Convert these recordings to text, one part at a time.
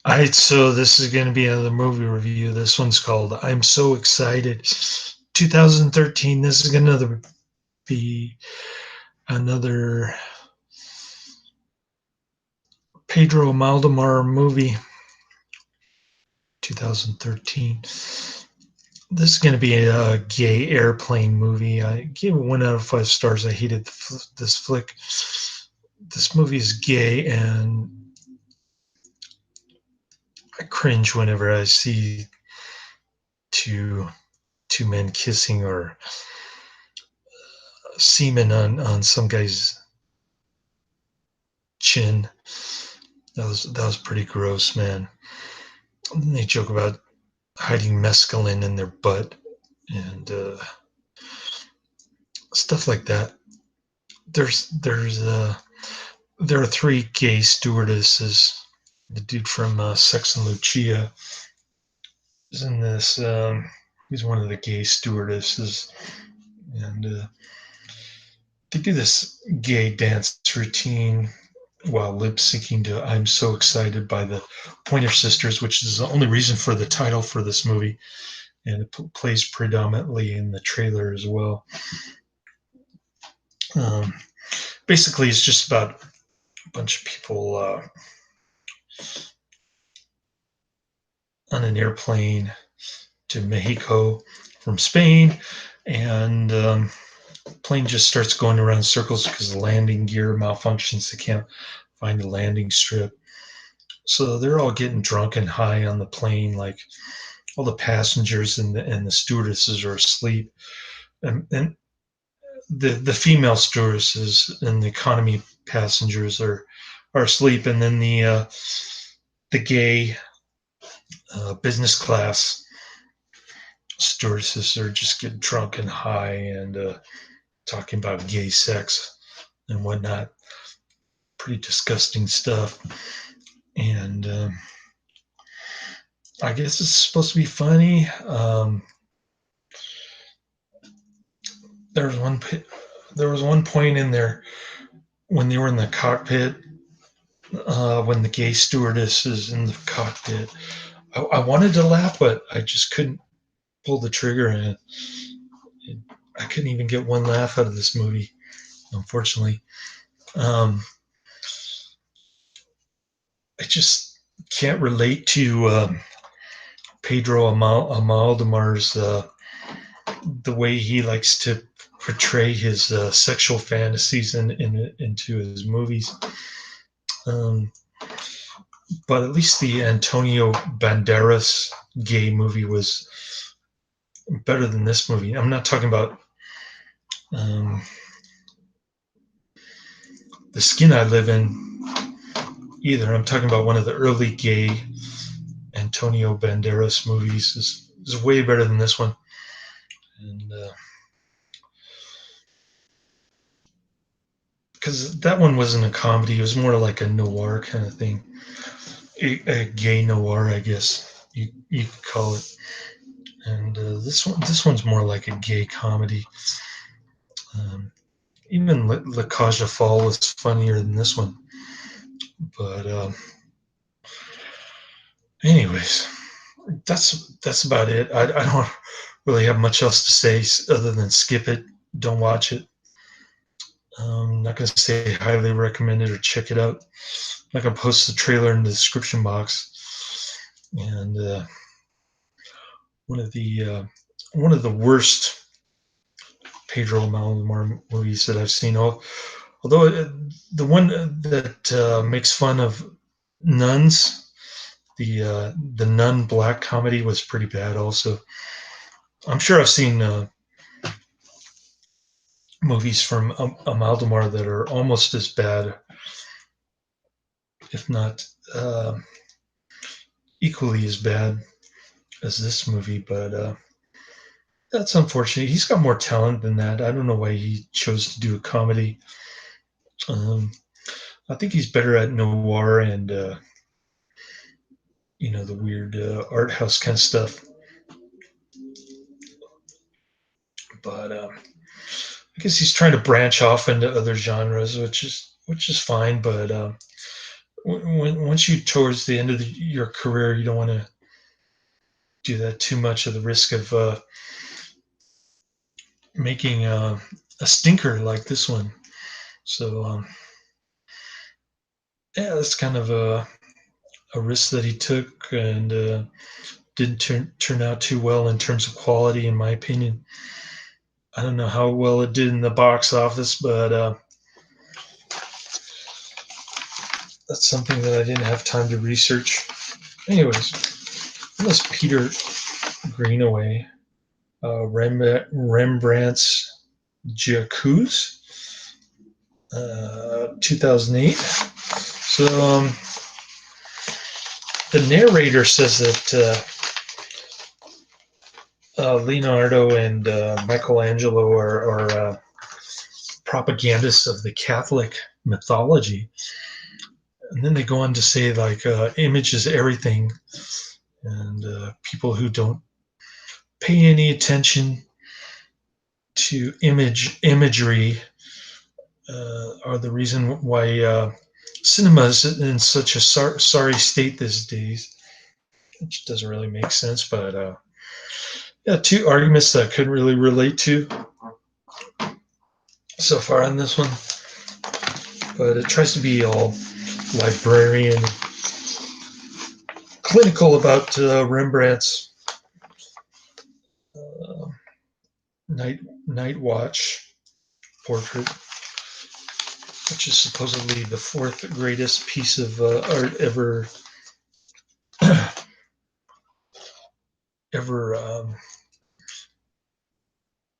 Alright, so this is gonna be another movie review. This one's called I'm So Excited. 2013. This is gonna be another Pedro Maldonado movie. 2013. This is gonna be a gay airplane movie. I gave it 1 out of 5 stars. I hated this flick. This movie is gay, and I cringe whenever I see two two men kissing or semen on some guy's chin. That was pretty gross, man. And they joke about hiding mescaline in their butt and stuff like that. There's there are three gay stewardesses. The dude from Sex and Lucia is in this. He's one of the gay stewardesses, and they do this gay dance routine while lip syncing to "I'm So Excited" by the Pointer Sisters, which is the only reason for the title for this movie, and it plays predominantly in the trailer as well. Um, Basically, it's just about a bunch of people on an airplane to Mexico from Spain, and plane just starts going around in circles because the landing gear malfunctions. They can't find the landing strip, so they're all getting drunk and high on the plane. Like all the passengers and the stewardesses are asleep, and the female stewardesses and the economy passengers are asleep, and then the gay business class stewardesses are just getting drunk and high and talking about gay sex and whatnot. Pretty disgusting stuff. And I guess it's supposed to be funny. There was one there was one point in there when they were in the cockpit, when the gay stewardess is in the cockpit. I wanted to laugh, but I just couldn't pull the trigger, and I couldn't even get one laugh out of this movie, unfortunately. Um, I just can't relate to Pedro Amaldamar's the way he likes to portray his sexual fantasies into his movies. Um, but at least the Antonio Banderas gay movie was better than this movie. I'm not talking about um, The Skin I Live In either. I'm talking about one of the early gay Antonio Banderas movies. Is way better than this one. And because that one wasn't a comedy, it was more like a noir kind of thing, a gay noir, I guess you could call it. And this one's more like a gay comedy. Um, Even La Cage aux Folles was funnier than this one. But anyways, that's about it. I don't really have much else to say other than skip it. Don't watch it. I'm not going to say highly recommend it or check it out. I'm not going to post the trailer in the description box. And one of the uh, one of the worst Pedro Almodovar movies that I've seen. Although the one that makes fun of nuns, the nun black comedy was pretty bad. Also, I'm sure I've seen movies from Amaldamar that are almost as bad, if not equally as bad as this movie. But that's unfortunate. He's got more talent than that. I don't know why he chose to do a comedy. Um, I think he's better at noir and the weird art house kind of stuff. But I guess he's trying to branch off into other genres, which is fine. But once you towards the end of your career, you don't want to do that too much of the risk of making a stinker like this one. So yeah, that's kind of a risk that he took, and didn't turn out too well in terms of quality, in my opinion. I don't know how well it did in the box office, but that's something that I didn't have time to research. Anyways, this Peter Greenaway, Rembrandt's J'accuse, 2008. So the narrator says that Leonardo and Michelangelo are propagandists of the Catholic mythology. And then they go on to say, like, image is everything, and people who don't pay any attention to imagery are the reason why cinema is in such a sorry state these days, which doesn't really make sense. But yeah, two arguments that I couldn't really relate to so far on this one. But it tries to be all librarian, clinical about Rembrandt's Night Watch portrait, which is supposedly the fourth greatest piece of art ever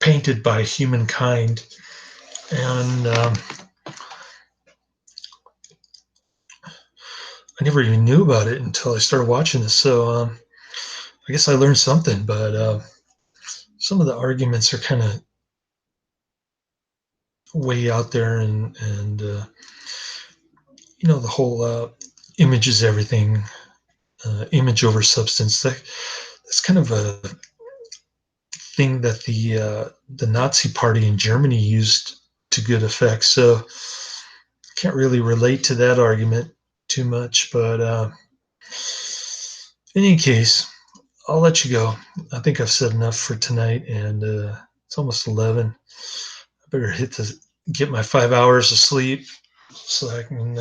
painted by humankind. And I never even knew about it until I started watching this. So I guess I learned something, but some of the arguments are kind of way out there, and the whole image is everything, image over substance. That's kind of a thing that the Nazi Party in Germany used to good effect. So I can't really relate to that argument too much, but in any case, I'll let you go. I think I've said enough for tonight, and it's almost 11. I better get my 5 hours of sleep so I can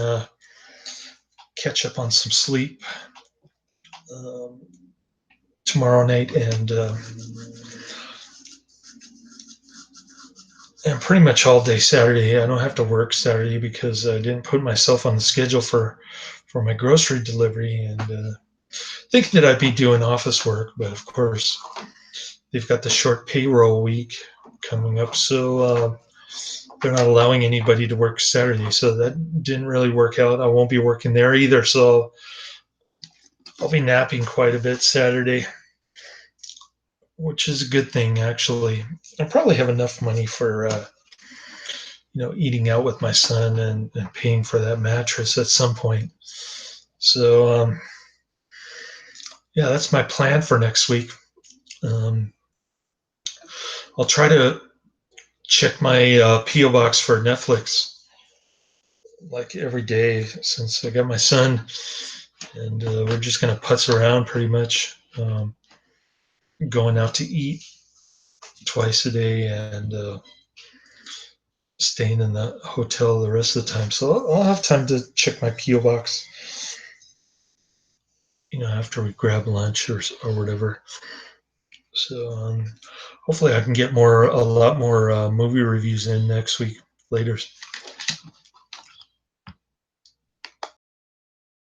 catch up on some sleep tomorrow night, and pretty much all day Saturday. I don't have to work Saturday because I didn't put myself on the schedule for my grocery delivery, and thinking that I'd be doing office work, but of course they've got the short payroll week coming up, so they're not allowing anybody to work Saturday, so that didn't really work out. I won't be working there either, so I'll be napping quite a bit Saturday, which is a good thing, actually. I probably have enough money for eating out with my son, and paying for that mattress at some point. So yeah, that's my plan for next week. I'll try to check my PO box for Netflix like every day since I got my son, and we're just gonna putz around pretty much, going out to eat twice a day, and staying in the hotel the rest of the time. So I'll have time to check my PO box, after we grab lunch or whatever. So hopefully I can get a lot more movie reviews in next week. Later.